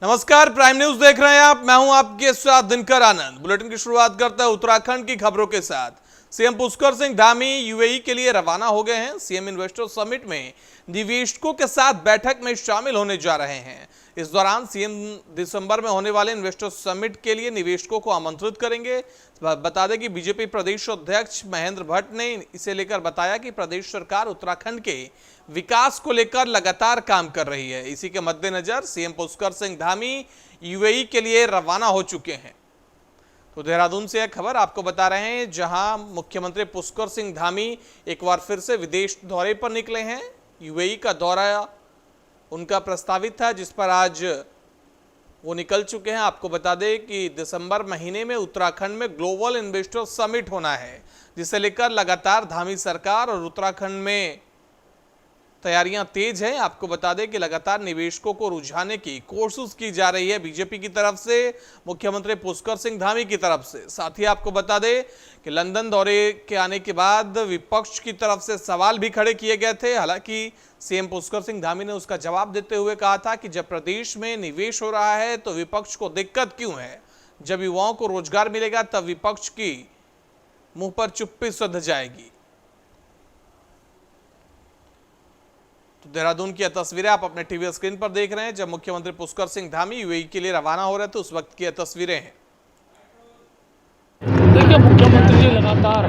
नमस्कार, prime news देख रहे हैं आप। मैं हूं आपके साथ दिनकर आनंद। बुलेटिन की शुरुआत करते हैं उत्तराखंड की खबरों के साथ। सीएम पुष्कर सिंह धामी यूएई के लिए रवाना हो गए हैं। सीएम इन्वेस्टर समिट में निवेशकों के साथ बैठक में शामिल होने जा रहे हैं। इस दौरान सीएम दिसंबर में होने वाले इन्वेस्टर समिट के लिए निवेशकों को आमंत्रित करेंगे। बता दें कि बीजेपी प्रदेश अध्यक्ष महेंद्र भट्ट ने इसे लेकर बताया कि प्रदेश सरकार उत्तराखंड के विकास को लेकर लगातार काम कर रही है। इसी के मद्देनजर सीएम पुष्कर सिंह धामी यूएई के लिए रवाना हो चुके हैं। तो देहरादून से एक खबर आपको बता रहे हैं, जहां मुख्यमंत्री पुष्कर सिंह धामी एक बार फिर से विदेश दौरे पर निकले हैं। यूएई का दौरा उनका प्रस्तावित था, जिस पर आज वो निकल चुके हैं। आपको बता दें कि दिसंबर महीने में उत्तराखंड में ग्लोबल इन्वेस्टर समिट होना है, जिसे लेकर लगातार धामी सरकार और उत्तराखंड में तैयारियां तेज हैं। आपको बता दें कि लगातार निवेशकों को रुझाने की कोशिश की जा रही है बीजेपी की तरफ से, मुख्यमंत्री पुष्कर सिंह धामी की तरफ से। साथ ही आपको बता दें कि लंदन दौरे के आने के बाद विपक्ष की तरफ से सवाल भी खड़े किए गए थे। हालांकि सीएम पुष्कर सिंह धामी ने उसका जवाब देते हुए कहा था कि जब प्रदेश में निवेश हो रहा है तो विपक्ष को दिक्कत क्यों है। जब युवाओं को रोजगार मिलेगा तब विपक्ष की मुंह पर चुप्पी सध जाएगी। तो देहरादून की तस्वीरें आप अपने टीवी स्क्रीन पर देख रहे हैं। जब मुख्यमंत्री पुष्कर सिंह धामी यूएई के लिए रवाना हो रहे थे उस वक्त की तस्वीरें हैं। देखिए, मुख्यमंत्री जी लगातार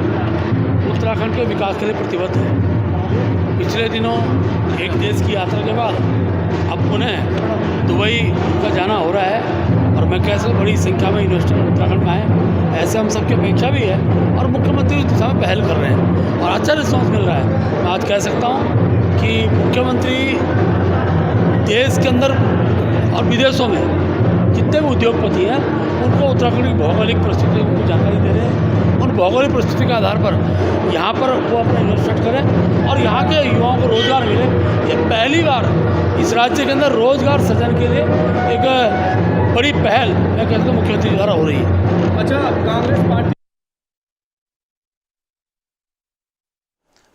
उत्तराखंड के विकास के लिए प्रतिबद्ध हैं। पिछले दिनों एक देश की यात्रा के बाद अब पुनः दुबई का जाना हो रहा है और मैं कैसे बड़ी संख्या में इन्वेस्टर उत्तराखंड में आए, ऐसे हम सबकी अपेक्षा भी है और मुख्यमंत्री उस दिशा में पहल कर रहे हैं और अच्छा रिस्पॉन्स मिल रहा है। मैं आज कह सकता हूँ कि मुख्यमंत्री देश के अंदर और विदेशों में जितने भी उद्योगपति हैं उनको उत्तराखंड की भौगोलिक परिस्थिति की जानकारी दे रहे हैं। उन भौगोलिक परिस्थिति के आधार पर यहाँ पर वो अपना इन्वेस्टमेंट करें और यहाँ के युवाओं को रोजगार मिले। ये पहली बार इस राज्य के अंदर रोजगार सृजन के लिए एक बड़ी पहल मैं कहता हूँ मुख्यमंत्री द्वारा हो रही है। अच्छा, कांग्रेस पार्टी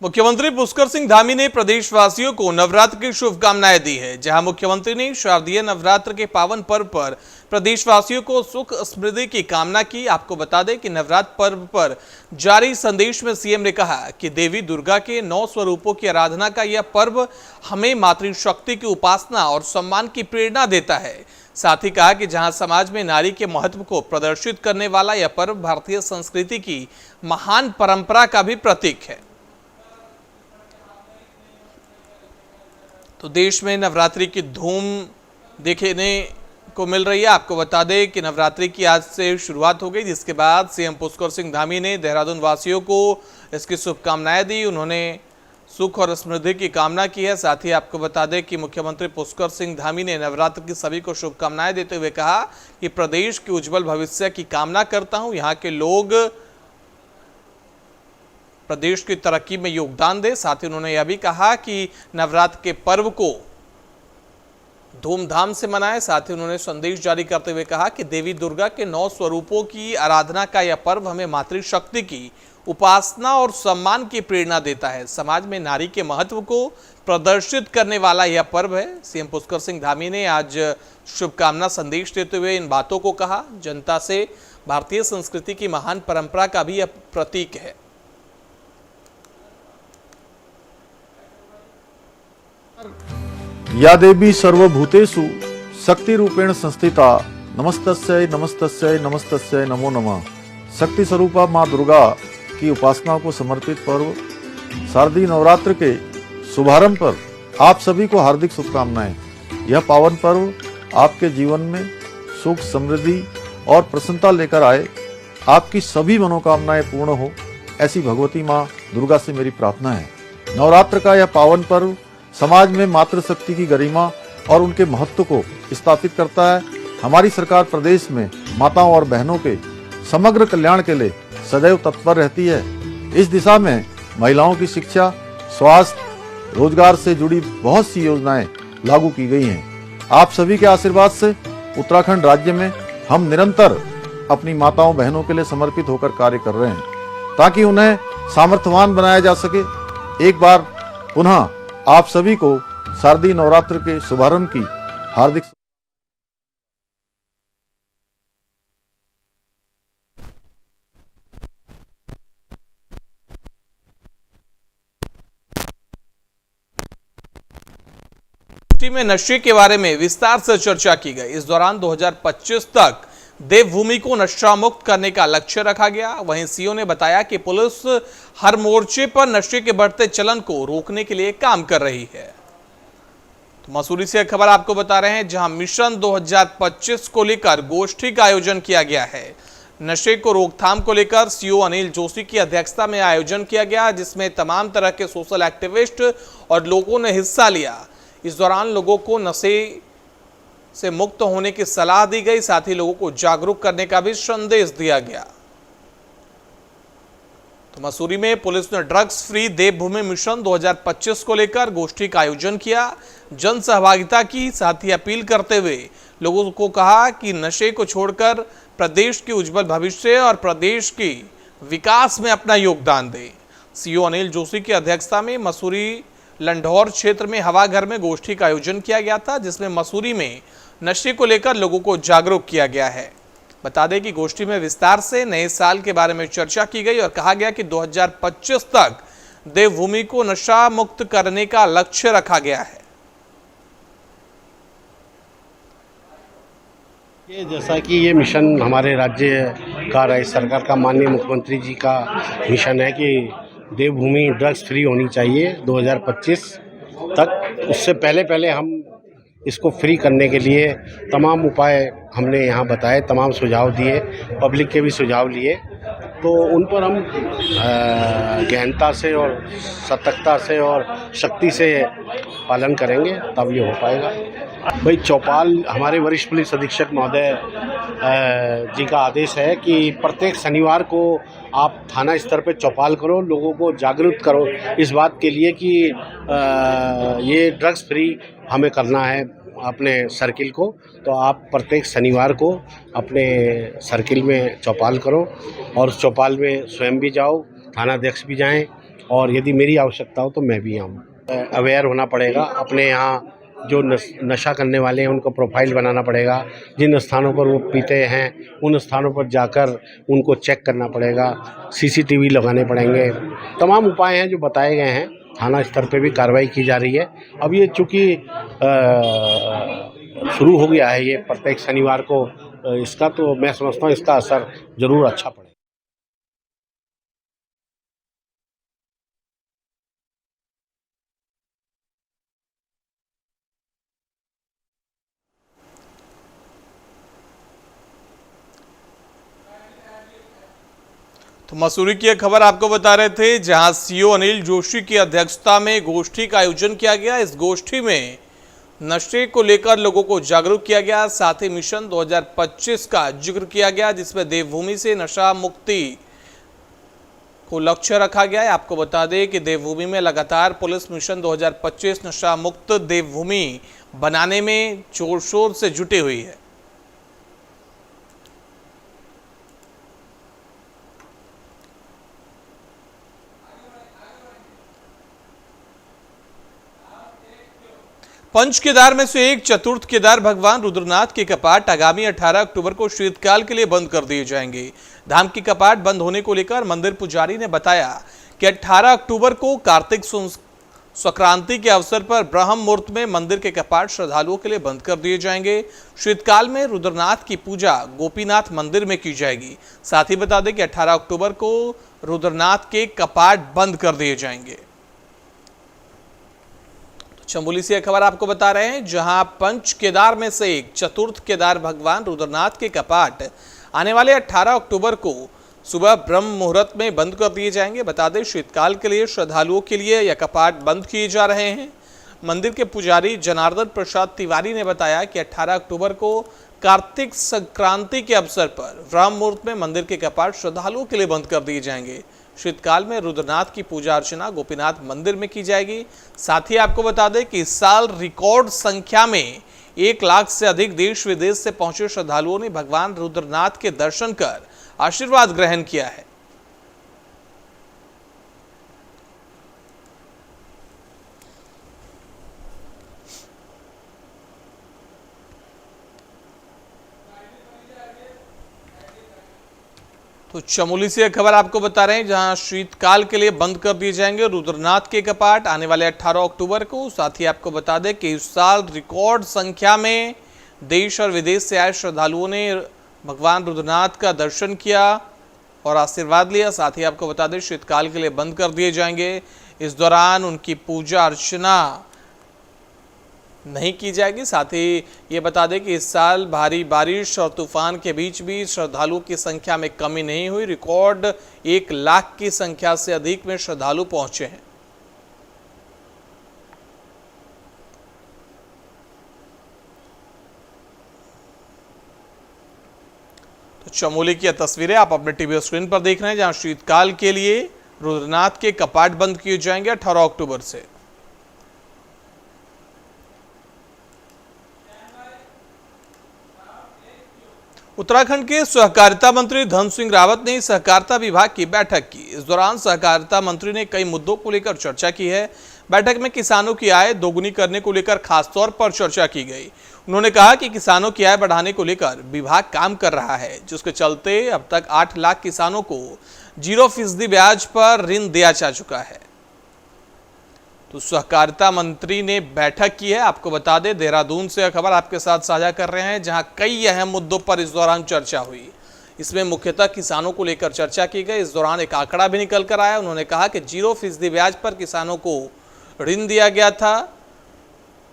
मुख्यमंत्री पुष्कर सिंह धामी ने प्रदेशवासियों को नवरात्र की शुभकामनाएं दी है। जहां मुख्यमंत्री ने शारदीय नवरात्र के पावन पर्व पर प्रदेशवासियों को सुख समृद्धि की कामना की। आपको बता दें कि नवरात्र पर्व पर जारी संदेश में सीएम ने कहा कि देवी दुर्गा के 9 स्वरूपों की आराधना का यह पर्व हमें मातृशक्ति की उपासना और सम्मान की प्रेरणा देता है। साथ ही कहा कि जहां समाज में नारी के महत्व को प्रदर्शित करने वाला यह पर्व भारतीय संस्कृति की महान परंपरा का भी प्रतीक है। तो देश में नवरात्रि की धूम देखने को मिल रही है। आपको बता दें कि नवरात्रि की आज से शुरुआत हो गई, जिसके बाद सीएम पुष्कर सिंह धामी ने देहरादून वासियों को इसकी शुभकामनाएं दी। उन्होंने सुख और समृद्धि की कामना की है। साथ ही आपको बता दें कि मुख्यमंत्री पुष्कर सिंह धामी ने नवरात्र की सभी को शुभकामनाएं देते हुए कहा कि प्रदेश के उज्जवल भविष्य की कामना करता हूँ। यहाँ के लोग प्रदेश की तरक्की में योगदान दे। साथ ही उन्होंने यह भी कहा कि नवरात्र के पर्व को धूमधाम से मनाएं। साथ ही उन्होंने संदेश जारी करते हुए कहा कि देवी दुर्गा के 9 स्वरूपों की आराधना का यह पर्व हमें मातृशक्ति की उपासना और सम्मान की प्रेरणा देता है। समाज में नारी के महत्व को प्रदर्शित करने वाला यह पर्व है। सीएम पुष्कर सिंह धामी ने आज शुभकामना संदेश देते हुए इन बातों को कहा। जनता से भारतीय संस्कृति की महान परंपरा का भी यह प्रतीक है। या देवी सर्वभूतेषु शक्ति रूपेण संस्थिता नमस्तस्यै नमस्तस्यै नमस्तस्यै नमो नमः। शक्ति स्वरूपा माँ दुर्गा की उपासना को समर्पित पर्व शारदीय नवरात्र के शुभारंभ पर आप सभी को हार्दिक शुभकामनाएं। यह पावन पर्व आपके जीवन में सुख समृद्धि और प्रसन्नता लेकर आए। आपकी सभी मनोकामनाएं पूर्ण हो, ऐसी भगवती माँ दुर्गा से मेरी प्रार्थना है। नवरात्र का यह पावन पर्व समाज में मातृशक्ति की गरिमा और उनके महत्व को स्थापित करता है। हमारी सरकार प्रदेश में माताओं और बहनों के समग्र कल्याण के लिए सदैव तत्पर रहती है। इस दिशा में महिलाओं की शिक्षा, स्वास्थ्य, रोजगार से जुड़ी बहुत सी योजनाएं लागू की गई हैं। आप सभी के आशीर्वाद से उत्तराखंड राज्य में हम निरंतर अपनी माताओं बहनों के लिए समर्पित होकर कार्य कर रहे हैं, ताकि उन्हें सामर्थ्यवान बनाया जा सके। एक बार पुनः आप सभी को शारदीय नवरात्र के शुभारंभ की हार्दिक गोष्ठी में नशे के बारे में विस्तार से चर्चा की गई। इस दौरान 2025 तक देवभूमि को नशा मुक्त करने का लक्ष्य रखा गया। वहीं सीओ ने बताया कि पुलिस हर मोर्चे पर नशे के बढ़ते चलन को रोकने के लिए काम कर रही है। तो मसूरी से खबर आपको बता रहे हैं, जहां मिशन 2025 को लेकर गोष्ठी का आयोजन किया गया है। नशे को रोकथाम को लेकर सीओ अनिल जोशी की अध्यक्षता में आयोजन किया गया, जिसमें तमाम तरह के सोशल एक्टिविस्ट और लोगों ने हिस्सा लिया। इस दौरान लोगों को नशे से मुक्त होने की सलाह दी गई, साथ ही लोगों को जागरूक करने का भी संदेश दिया गया। तो मसूरी में पुलिस ने ड्रग्स फ्री देवभूमि मिशन 2025 को लेकर गोष्ठी का आयोजन किया, जन सहभागिता की, साथ ही अपील करते हुए लोगों को कहा कि नशे को छोड़कर प्रदेश के उज्जवल भविष्य और प्रदेश के विकास में अपना योगदान दें। सीओ अनिल जोशी की अध्यक्षता में मसूरी लंढौर क्षेत्र में हवाघर में गोष्ठी का आयोजन किया गया था, जिसमें मसूरी में नशे को लेकर लोगों को जागरूक किया गया है। बता दें कि गोष्ठी में विस्तार से नए साल के बारे में चर्चा की गई और कहा गया कि 2025 तक देवभूमि को नशा मुक्त करने का लक्ष्य रखा गया है। ये जैसा कि ये मिशन हमारे राज्य सरकार का माननीय मुख्यमंत्री जी का मिशन है कि देवभूमि ड्रग्स फ्री होनी चाहिए 2025 तक। उससे पहले हम इसको फ्री करने के लिए तमाम उपाय हमने यहाँ बताए, तमाम सुझाव दिए, पब्लिक के भी सुझाव लिए, तो उन पर हम गहनता से और सतर्कता से और शक्ति से पालन करेंगे, तब ये हो पाएगा। भाई चौपाल हमारे वरिष्ठ पुलिस अधीक्षक महोदय जी का आदेश है कि प्रत्येक शनिवार को आप थाना स्तर पे चौपाल करो, लोगों को जागरूक करो इस बात के लिए कि ये ड्रग्स फ्री हमें करना है अपने सर्किल को। तो आप प्रत्येक शनिवार को अपने सर्किल में चौपाल करो और उस चौपाल में स्वयं भी जाओ, थानाध्यक्ष भी जाएं, और यदि मेरी आवश्यकता हो तो मैं भी आऊँ। अवेयर होना पड़ेगा, अपने यहाँ जो नशा करने वाले हैं उनको प्रोफाइल बनाना पड़ेगा, जिन स्थानों पर वो पीते हैं उन स्थानों पर जाकर उनको चेक करना पड़ेगा, सीसीटीवी लगाने पड़ेंगे। तमाम उपाय हैं जो बताए गए हैं, थाना स्तर पे भी कार्रवाई की जा रही है। अब ये चूँकि शुरू हो गया है ये प्रत्येक शनिवार को इसका, तो मैं समझता हूँ इसका असर ज़रूर अच्छा पड़ेगा। तो मसूरी की एक खबर आपको बता रहे थे, जहां सीओ अनिल जोशी की अध्यक्षता में गोष्ठी का आयोजन किया गया। इस गोष्ठी में नशे को लेकर लोगों को जागरूक किया गया, साथ ही मिशन 2025 का जिक्र किया गया, जिसमें देवभूमि से नशा मुक्ति को लक्ष्य रखा गया है। आपको बता दें कि देवभूमि में लगातार पुलिस मिशन 2025 नशा मुक्त देवभूमि बनाने में जोर शोर से जुटी हुई है। पंच केदार में से एक चतुर्थ केदार भगवान रुद्रनाथ के कपाट आगामी 18 अक्टूबर को शीतकाल के लिए बंद कर दिए जाएंगे। धाम के कपाट बंद होने को लेकर मंदिर पुजारी ने बताया कि 18 अक्टूबर को कार्तिक संक्रांति के अवसर पर ब्रह्म मुहूर्त में मंदिर के कपाट श्रद्धालुओं के लिए बंद कर दिए जाएंगे। शीतकाल में रुद्रनाथ की पूजा गोपीनाथ मंदिर में की जाएगी। साथ ही बता दें कि 18 अक्टूबर को रुद्रनाथ के कपाट बंद कर दिए जाएंगे। चमोली से खबर आपको बता रहे हैं, जहां पंच केदार में से एक चतुर्थ केदार भगवान रुद्रनाथ के कपाट आने वाले 18 अक्टूबर को सुबह ब्रह्म मुहूर्त में बंद कर दिए जाएंगे। बता दें शीतकाल के लिए श्रद्धालुओं के लिए यह कपाट बंद किए जा रहे हैं। मंदिर के पुजारी जनार्दन प्रसाद तिवारी ने बताया कि 18 अक्टूबर को कार्तिक संक्रांति के अवसर पर ब्रह्म मुहूर्त में मंदिर के कपाट श्रद्धालुओं के लिए बंद कर दिए जाएंगे। शीतकाल में रुद्रनाथ की पूजा अर्चना गोपीनाथ मंदिर में की जाएगी। साथ ही आपको बता दें कि इस साल रिकॉर्ड संख्या में 1 लाख से अधिक देश विदेश से पहुंचे श्रद्धालुओं ने भगवान रुद्रनाथ के दर्शन कर आशीर्वाद ग्रहण किया है। तो चमोली से एक खबर आपको बता रहे हैं, जहां शीतकाल के लिए बंद कर दिए जाएंगे रुद्रनाथ के कपाट आने वाले 18 अक्टूबर को। साथ ही आपको बता दें कि इस साल रिकॉर्ड संख्या में देश और विदेश से आए श्रद्धालुओं ने भगवान रुद्रनाथ का दर्शन किया और आशीर्वाद लिया। साथ ही आपको बता दें शीतकाल के लिए बंद कर दिए जाएंगे। इस दौरान उनकी पूजा अर्चना नहीं की जाएगी। साथ ही ये बता दें कि इस साल भारी बारिश और तूफान के बीच भी श्रद्धालुओं की संख्या में कमी नहीं हुई। रिकॉर्ड 1 लाख की संख्या से अधिक में श्रद्धालु पहुंचे हैं। तो चमोली की तस्वीरें आप अपने टीवी स्क्रीन पर देख रहे हैं, जहां शीतकाल के लिए रुद्रनाथ के कपाट बंद किए जाएंगे 18 अक्टूबर से। उत्तराखंड के सहकारिता मंत्री धन सिंह रावत ने सहकारिता विभाग की बैठक की। इस दौरान सहकारिता मंत्री ने कई मुद्दों को लेकर चर्चा की है। बैठक में किसानों की आय दोगुनी करने को लेकर खासतौर पर चर्चा की गई। उन्होंने कहा कि किसानों की आय बढ़ाने को लेकर विभाग काम कर रहा है, जिसके चलते अब तक 8 लाख किसानों को 0% ब्याज पर ऋण दिया जा चुका है। तो सहकारिता मंत्री ने बैठक की है। आपको बता दें देहरादून से खबर आपके साथ साझा कर रहे हैं, जहां कई अहम मुद्दों पर इस दौरान चर्चा हुई। इसमें मुख्यतः किसानों को लेकर चर्चा की गई। इस दौरान एक आंकड़ा भी निकल कर आया। उन्होंने कहा कि 0% ब्याज पर किसानों को ऋण दिया गया था।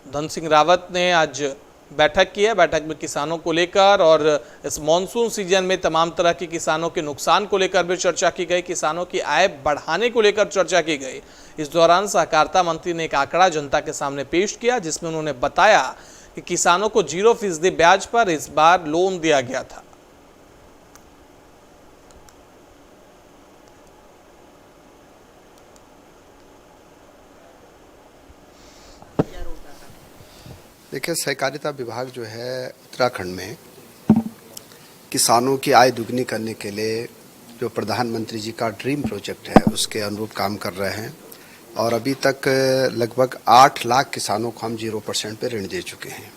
धन सिंह रावत ने आज बैठक की है। बैठक में किसानों को लेकर और इस मॉनसून सीजन में तमाम तरह के किसानों के नुकसान को लेकर भी चर्चा की गई। किसानों की आय बढ़ाने को लेकर चर्चा की गई। इस दौरान सहकारिता मंत्री ने एक आंकड़ा जनता के सामने पेश किया, जिसमें उन्होंने बताया कि किसानों को 0% ब्याज पर इस बार लोन दिया गया था। देखिए, सहकारिता विभाग जो है उत्तराखंड में किसानों की आय दुगनी करने के लिए जो प्रधानमंत्री जी का ड्रीम प्रोजेक्ट है उसके अनुरूप काम कर रहे हैं और अभी तक लगभग 8 लाख किसानों को हम 0% पे ऋण दे चुके हैं।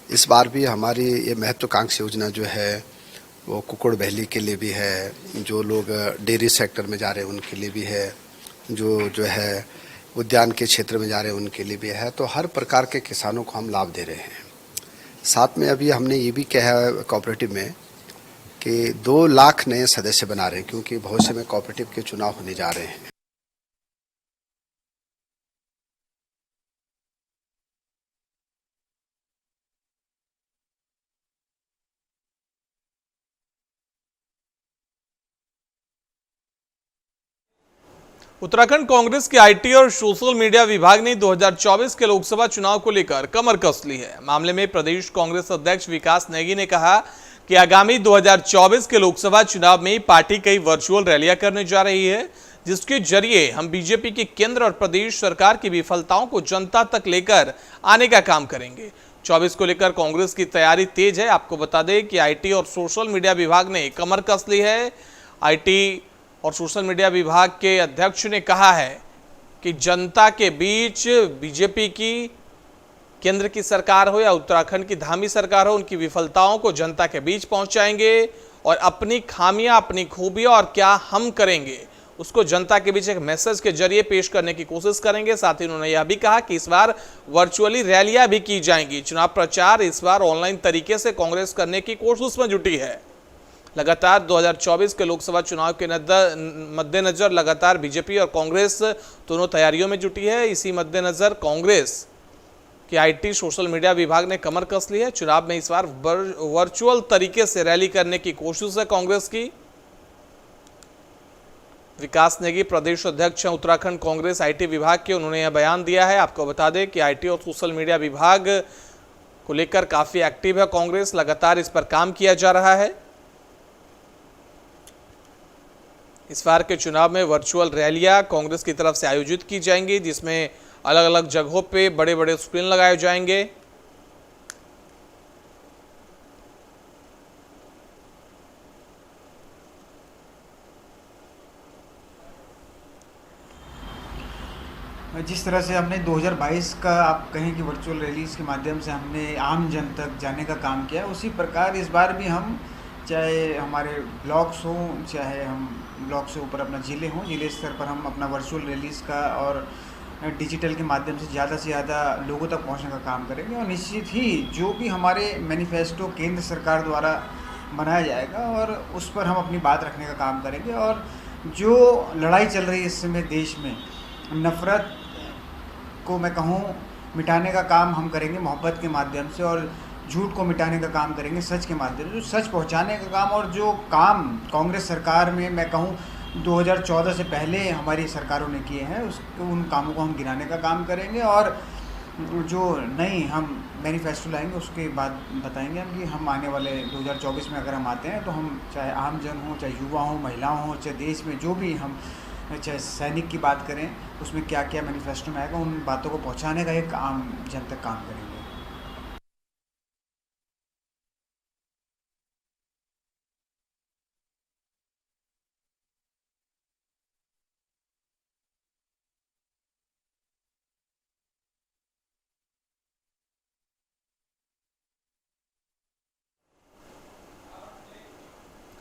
इस बार भी हमारी ये महत्वाकांक्षी योजना जो है वो कुक्कुड़ बहली के लिए भी है, जो लोग डेयरी सेक्टर में जा रहे हैं उनके लिए भी है, जो है उद्यान के क्षेत्र में जा रहे हैं उनके लिए भी है। तो हर प्रकार के किसानों को हम लाभ दे रहे हैं। साथ में अभी हमने ये भी कहा है कोऑपरेटिव में कि 2 लाख नए सदस्य बना रहे हैं, क्योंकि भविष्य में कोऑपरेटिव के चुनाव होने जा रहे हैं। उत्तराखंड कांग्रेस के आईटी और सोशल मीडिया विभाग ने 2024 के लोकसभा चुनाव को लेकर कमर कस ली है। मामले में प्रदेश कांग्रेस अध्यक्ष विकास नेगी ने कहा कि आगामी 2024 के लोकसभा चुनाव में पार्टी कई वर्चुअल रैलियां करने जा रही है, जिसके जरिए हम बीजेपी की केंद्र और प्रदेश सरकार की विफलताओं को जनता तक लेकर आने का काम करेंगे। 24 को लेकर कांग्रेस की तैयारी तेज है। आपको बता दें कि आईटी और सोशल मीडिया विभाग ने कमर कस ली है। आईटी और सोशल मीडिया विभाग के अध्यक्ष ने कहा है कि जनता के बीच बीजेपी की केंद्र की सरकार हो या उत्तराखंड की धामी सरकार हो, उनकी विफलताओं को जनता के बीच पहुंचाएंगे और अपनी खामियां, अपनी खूबियां और क्या हम करेंगे उसको जनता के बीच एक मैसेज के जरिए पेश करने की कोशिश करेंगे। साथ ही उन्होंने यह भी कहा कि इस बार वर्चुअली रैलियां भी की जाएंगी। चुनाव प्रचार इस बार ऑनलाइन तरीके से कांग्रेस करने की कोशिश में जुटी है। लगातार 2024 के लोकसभा चुनाव के मद्देनजर लगातार बीजेपी और कांग्रेस दोनों तैयारियों में जुटी है। इसी मद्देनजर कांग्रेस के आईटी सोशल मीडिया विभाग ने कमर कस ली है। चुनाव में इस बार वर्चुअल तरीके से रैली करने की कोशिश है कांग्रेस की। विकास नेगी प्रदेश अध्यक्ष हैं उत्तराखंड कांग्रेस आईटी विभाग के, उन्होंने यह बयान दिया है। आपको बता दें कि आईटी और सोशल मीडिया विभाग को लेकर काफी एक्टिव है कांग्रेस, लगातार इस पर काम किया जा रहा है। इस बार के चुनाव में वर्चुअल रैलियां कांग्रेस की तरफ से आयोजित की जाएंगी, जिसमें अलग अलग जगहों पे बड़े बड़े स्क्रीन लगाए जाएंगे। जिस तरह से हमने 2022 का आप कहें कि वर्चुअल रैलीज के माध्यम से हमने आम जन तक जाने का काम किया, उसी प्रकार इस बार भी हम चाहे हमारे ब्लॉक्स हों, चाहे हम ब्लॉक से ऊपर अपना ज़िले हों, ज़िले स्तर पर हम अपना वर्चुअल रैलीज़ का और डिजिटल के माध्यम से ज़्यादा लोगों तक पहुंचने का काम करेंगे। और निश्चित ही जो भी हमारे मैनिफेस्टो केंद्र सरकार द्वारा बनाया जाएगा और उस पर हम अपनी बात रखने का काम करेंगे। और जो लड़ाई चल रही है इस समय देश में, नफ़रत को मैं कहूँ मिटाने का काम हम करेंगे मोहब्बत के माध्यम से, और झूठ को मिटाने का काम करेंगे सच के माध्यम से, सच पहुंचाने का काम। और जो काम कांग्रेस सरकार में मैं कहूँ 2014 से पहले हमारी सरकारों ने किए हैं, उन कामों को हम गिनाने का काम करेंगे। और जो नई हम मैनिफेस्टो लाएंगे उसके बाद बताएंगे हम कि हम आने वाले 2024 में अगर हम आते हैं तो हम चाहे आम जन हो, चाहे युवा हो, महिलाओं हो, चाहे देश में जो भी हम, चाहे सैनिक की बात करें, उसमें क्या क्या मैनिफेस्टो में आएगा, उन बातों को पहुंचाने का एक आम जन तक काम करेंगे।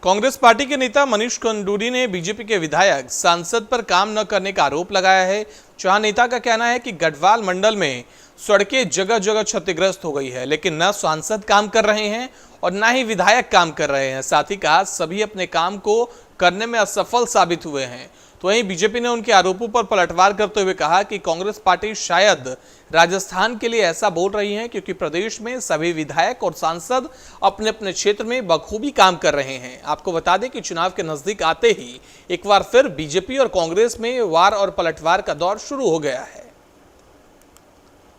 कांग्रेस पार्टी के नेता मनीष खंडूरी ने बीजेपी के विधायक सांसद पर काम न करने का आरोप लगाया है। जहां नेता का कहना है कि गढ़वाल मंडल में सड़कें जगह जगह क्षतिग्रस्त हो गई है, लेकिन न सांसद काम कर रहे हैं और न ही विधायक काम कर रहे हैं। साथ ही कहा सभी अपने काम को करने में असफल साबित हुए हैं। तो वहीं बीजेपी ने उनके आरोपों पर पलटवार करते हुए कहा कि कांग्रेस पार्टी शायद राजस्थान के लिए ऐसा बोल रही है क्योंकि प्रदेश में सभी विधायक और सांसद अपने अपने क्षेत्र में बखूबी काम कर रहे हैं। आपको बता दें कि चुनाव के नजदीक आते ही एक बार फिर बीजेपी और कांग्रेस में वार और पलटवार का दौर शुरू हो गया है।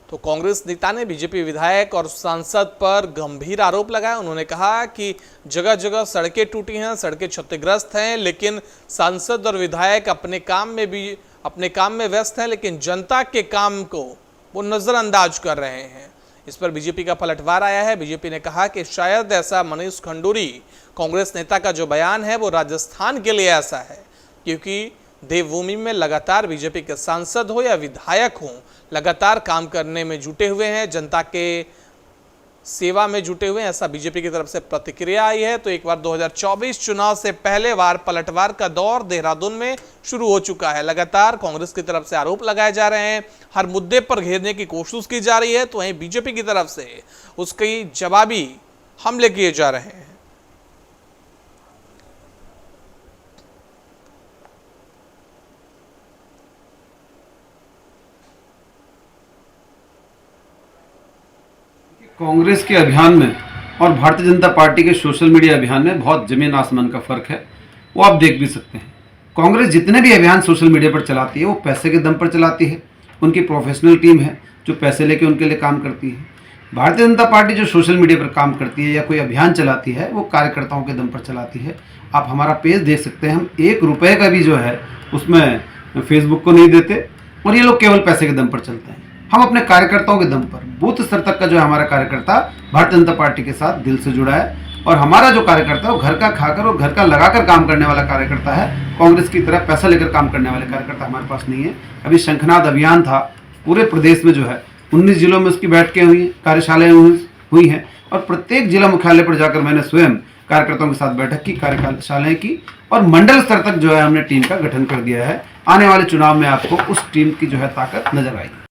तो कांग्रेस नेता ने बीजेपी विधायक और सांसद पर गंभीर आरोप लगाया। उन्होंने कहा कि जगह जगह सड़कें टूटी हैं, सड़कें क्षतिग्रस्त हैं, लेकिन सांसद और विधायक अपने काम में व्यस्त हैं, लेकिन जनता के काम को वो नजरअंदाज कर रहे हैं। इस पर बीजेपी का पलटवार आया है। बीजेपी ने कहा कि शायद ऐसा मनीष खंडूरी कांग्रेस नेता का जो बयान है वो राजस्थान के लिए ऐसा है, क्योंकि देवभूमि में लगातार बीजेपी के सांसद हो या विधायक हो, लगातार काम करने में जुटे हुए हैं, जनता के सेवा में जुटे हुए हैं, ऐसा बीजेपी की तरफ से प्रतिक्रिया आई है। तो एक बार 2024 चुनाव से पहले वार पलटवार का दौर देहरादून में शुरू हो चुका है। लगातार कांग्रेस की तरफ से आरोप लगाए जा रहे हैं, हर मुद्दे पर घेरने की कोशिश की जा रही है, तो वहीं बीजेपी की तरफ से उसकी जवाबी हमले किए जा रहे हैं। कांग्रेस के अभियान में और भारतीय जनता पार्टी के सोशल मीडिया अभियान में बहुत जमीन आसमान का फर्क है। वो आप देख भी सकते हैं। कांग्रेस जितने भी अभियान सोशल मीडिया पर चलाती है वो पैसे के दम पर चलाती है। उनकी प्रोफेशनल टीम है जो पैसे लेके उनके लिए काम करती है। भारतीय जनता पार्टी जो सोशल मीडिया पर काम करती है या कोई अभियान चलाती है वो कार्यकर्ताओं के दम पर चलाती है। आप हमारा पेज देख सकते हैं, हम 1 रुपये का भी जो है उसमें फेसबुक को नहीं देते और ये लोग केवल पैसे के दम पर चलते हैं। हम अपने कार्यकर्ताओं के दम पर बूथ स्तर तक का जो है हमारा कार्यकर्ता भारतीय जनता पार्टी के साथ दिल से जुड़ा है और हमारा जो कार्यकर्ता है वो घर का खाकर और घर का लगाकर काम करने वाला कार्यकर्ता है। कांग्रेस की तरह पैसा लेकर काम करने वाले कार्यकर्ता हमारे पास नहीं है। अभी शंखनाद अभियान था, पूरे प्रदेश में जो है 19 जिलों में उसकी बैठकें हुई, कार्यशालाएं हुई हैं और प्रत्येक जिला मुख्यालय पर जाकर मैंने स्वयं कार्यकर्ताओं के साथ बैठक की, कार्यशालाएं की और मंडल स्तर तक जो है हमने टीम का गठन कर दिया है। आने वाले चुनाव में आपको उस टीम की जो है ताकत नजर आएगी।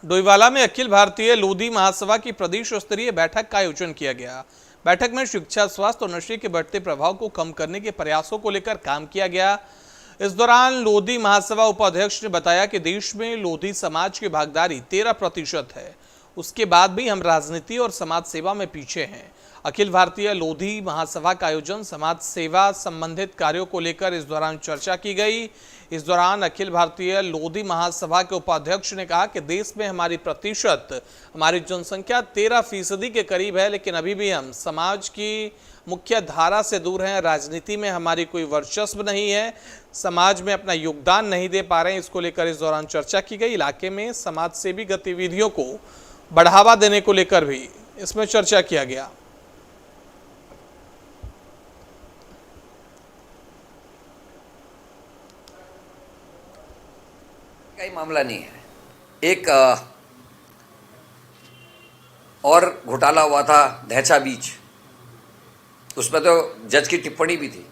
डोईवाला में अखिल भारतीय लोधी महासभा की प्रदेश स्तरीय बैठक का आयोजन किया गया। बैठक में शिक्षा, स्वास्थ्य और नशे के बढ़ते प्रभाव को कम करने के प्रयासों को लेकर काम किया गया। इस दौरान लोधी महासभा उपाध्यक्ष ने बताया कि देश में लोधी समाज की भागीदारी 13% है। उसके बाद भी हम राजनीति और समाज सेवा में पीछे हैं। अखिल भारतीय लोधी महासभा का आयोजन समाज सेवा संबंधित कार्यों को लेकर इस दौरान चर्चा की गई। इस दौरान अखिल भारतीय लोधी महासभा के उपाध्यक्ष ने कहा कि देश में हमारी जनसंख्या 13% के करीब है, लेकिन अभी भी हम समाज की मुख्य धारा से दूर हैं। राजनीति में हमारी कोई वर्चस्व नहीं है, समाज में अपना योगदान नहीं दे पा रहे हैं। इसको लेकर इस दौरान चर्चा की गई। इलाके में समाज सेवी गतिविधियों को बढ़ावा देने को लेकर भी इसमें चर्चा किया गया। कोई मामला नहीं है। एक और घोटाला हुआ था दहचा बीच, उसमें तो जज की टिप्पणी भी थी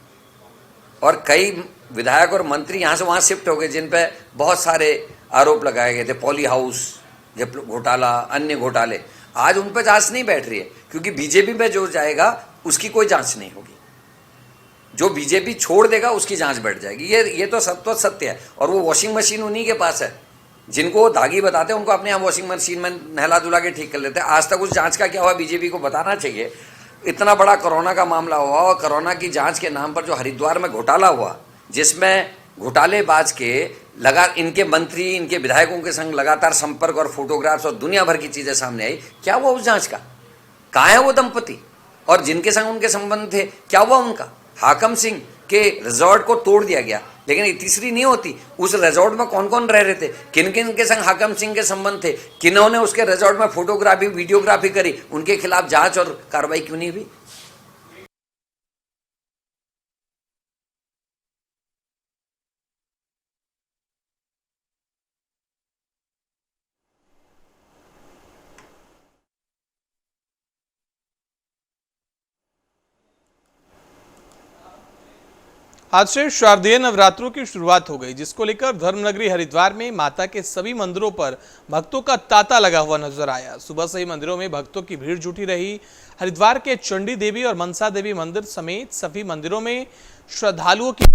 और कई विधायक और मंत्री यहाँ से वहाँ शिफ्ट हो गए जिन पे बहुत सारे आरोप लगाए गए थे। पॉली हाउस घोटाला, अन्य घोटाले, आज उन पर जांच नहीं बैठ रही है क्योंकि बीजेपी में जो जाएगा उसकी कोई जांच नहीं होगी। जो बीजेपी छोड़ देगा उसकी जांच बैठ जाएगी। ये तो सत्य है। और वो वॉशिंग मशीन उन्हीं के पास है। जिनको दागी बताते हैं उनको अपने यहाँ वॉशिंग मशीन में नहला धुला के ठीक कर लेते हैं। आज तक उस जांच का क्या हुआ बीजेपी को बताना चाहिए। इतना बड़ा कोरोना का मामला हुआ और कोरोना की जांच के नाम पर जो हरिद्वार में घोटाला हुआ, जिसमें घोटालेबाज के लगा इनके मंत्री, इनके विधायकों के संग लगातार संपर्क और फोटोग्राफ्स और दुनिया भर की चीजें सामने आई, क्या हुआ उस जांच का? कहाँ है वो दंपति और जिनके संग उनके संबंध थे, क्या हुआ उनका? हाकम सिंह के रिजॉर्ट को तोड़ दिया गया, लेकिन ये तीसरी नहीं होती। उस रिजॉर्ट में कौन कौन रह रहे थे, किन किन के संग हाकम सिंह के संबंध थे, किन्होंने उसके रिजॉर्ट में फोटोग्राफी वीडियोग्राफी करी, उनके खिलाफ जांच और कार्रवाई क्यों नहीं हुई? आज से शारदीय नवरात्रों की शुरुआत हो गई, जिसको लेकर धर्मनगरी हरिद्वार में माता के सभी मंदिरों पर भक्तों का तांता लगा हुआ नजर आया। सुबह से ही मंदिरों में भक्तों की भीड़ जुटी रही। हरिद्वार के चंडी देवी और मनसा देवी मंदिर समेत सभी मंदिरों में श्रद्धालुओं की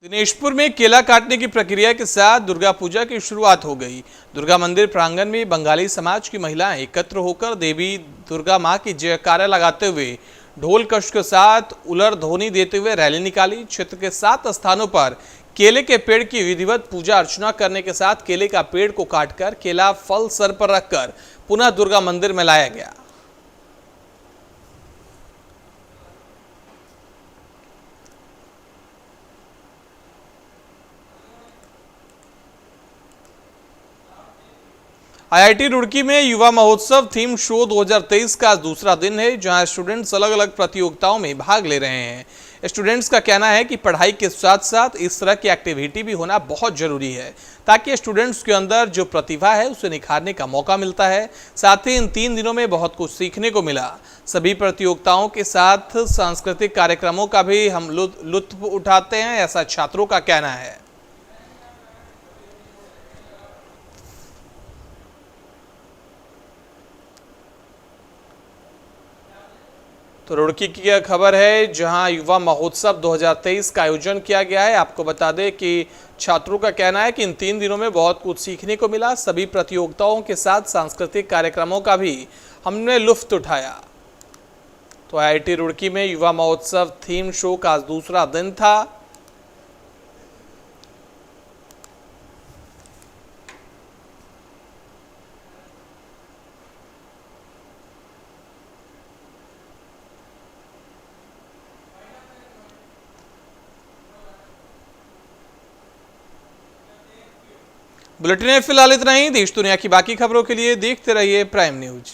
दिनेशपुर में केला काटने की प्रक्रिया के साथ दुर्गा पूजा की शुरुआत हो गई। दुर्गा मंदिर प्रांगण में बंगाली समाज की महिलाएं एकत्र होकर देवी दुर्गा मां की जयकारा लगाते हुए ढोल कश के साथ उलर ध्वनि देते हुए रैली निकाली। क्षेत्र के 7 स्थानों पर केले के पेड़ की विधिवत पूजा अर्चना करने के साथ केले का पेड़ को काटकर केला फल सर पर रखकर पुनः दुर्गा मंदिर में लाया गया। आईआईटी रुड़की में युवा महोत्सव थीम शो 2023 का आज दूसरा दिन है, जहां स्टूडेंट्स अलग अलग प्रतियोगिताओं में भाग ले रहे हैं। स्टूडेंट्स का कहना है कि पढ़ाई के साथ साथ इस तरह की एक्टिविटी भी होना बहुत जरूरी है, ताकि स्टूडेंट्स के अंदर जो प्रतिभा है उसे निखारने का मौका मिलता है। साथ ही इन 3 दिनों में बहुत कुछ सीखने को मिला। सभी प्रतियोगिताओं के साथ सांस्कृतिक कार्यक्रमों का भी हम लुत्फ उठाते हैं, ऐसा छात्रों का कहना है। तो रुड़की की यह खबर है, जहां युवा महोत्सव 2023 का आयोजन किया गया है। आपको बता दें कि छात्रों का कहना है कि इन 3 दिनों में बहुत कुछ सीखने को मिला। सभी प्रतियोगिताओं के साथ सांस्कृतिक कार्यक्रमों का भी हमने लुत्फ उठाया। तो IIT रुड़की में युवा महोत्सव थीम शो का आज दूसरा दिन था। बुलेटिन में फिलहाल इतना ही। देश दुनिया की बाकी खबरों के लिए देखते रहिए प्राइम न्यूज।